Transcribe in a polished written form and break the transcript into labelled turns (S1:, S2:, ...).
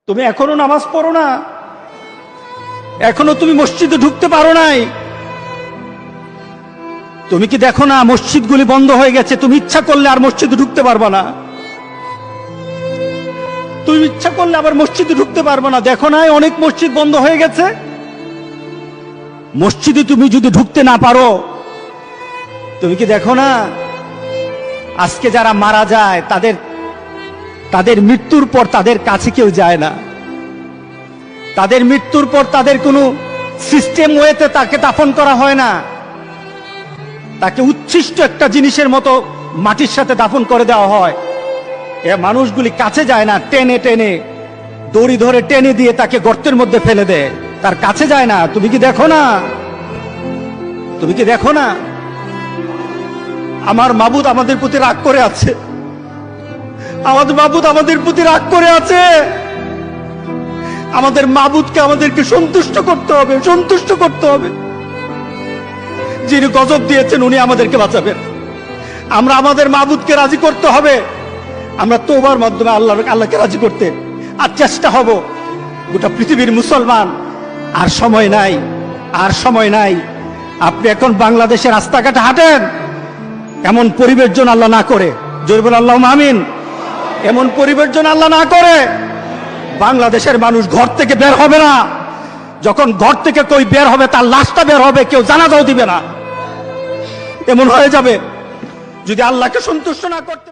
S1: তুমি এখনো নামাজ পড়ো না, এখনো তুমি মসজিদে ঢুকতে পারো নাই। তুমি কি দেখো না মসজিদগুলি বন্ধ হয়ে গেছে? তুমি ইচ্ছা করলে আর মসজিদে ঢুকতে পারবা না, তুমি ইচ্ছা করলে আবার মসজিদে ঢুকতে পারবা না। দেখো না অনেক মসজিদ বন্ধ হয়ে গেছে। মসজিদে তুমি যদি ঢুকতে না পারো, তুমি কি দেখো না আজকে যারা মারা যায় তাদের মৃত্যুর পর তাদের কাছে কেউ যায় না। তাদের মৃত্যুর পর তাদের কোনো সিস্টেম ওয়েতে তাকে দাফন করা হয় না, তাকে উচ্ছিষ্ট একটা জিনিসের মতো মাটির সাথে দাফন করে দেওয়া হয়। এ মানুষগুলি কাছে যায় না, টেনে টেনে দড়ি ধরে টেনে দিয়ে তাকে গর্তের মধ্যে ফেলে দেয়, তার কাছে যায় না। তুমি কি দেখো না? তুমি কি দেখো না আমার মাবুদ আমাদের প্রতি রাগ করে আছে? আমাদের মাবুদ আমাদের প্রতি রাগ করে আছে। আমাদের মাবুদকে আমাদেরকে সন্তুষ্ট করতে হবে, সন্তুষ্ট করতে হবে। যিনি গজব দিয়েছেন উনি আমাদেরকে বাঁচাবেন। আমরা আমাদের মাবুদকে রাজি করতে হবে। আমরা তওবার মাধ্যমে আল্লাহকে রাজি করতে আর চেষ্টা হব। গোটা পৃথিবীর মুসলমান আর সময় নাই, আর সময় নাই। আপনি এখন বাংলাদেশের রাস্তাঘাটে হাঁটেন, এমন পরিবেশ যেন আল্লাহ না করে, জোরে বলেন আল্লাহুম্মা আমিন। এমন পরিবেশ যেন আল্লাহ না করে বাংলাদেশের মানুষ ঘর থেকে বের হবে না। যখন ঘর থেকে কই বের হবে তার লাশটা বের হবে, কেউ জানাজাও দিবে না। এমন হয়ে যাবে যদি আল্লাহকে সন্তুষ্ট না করতে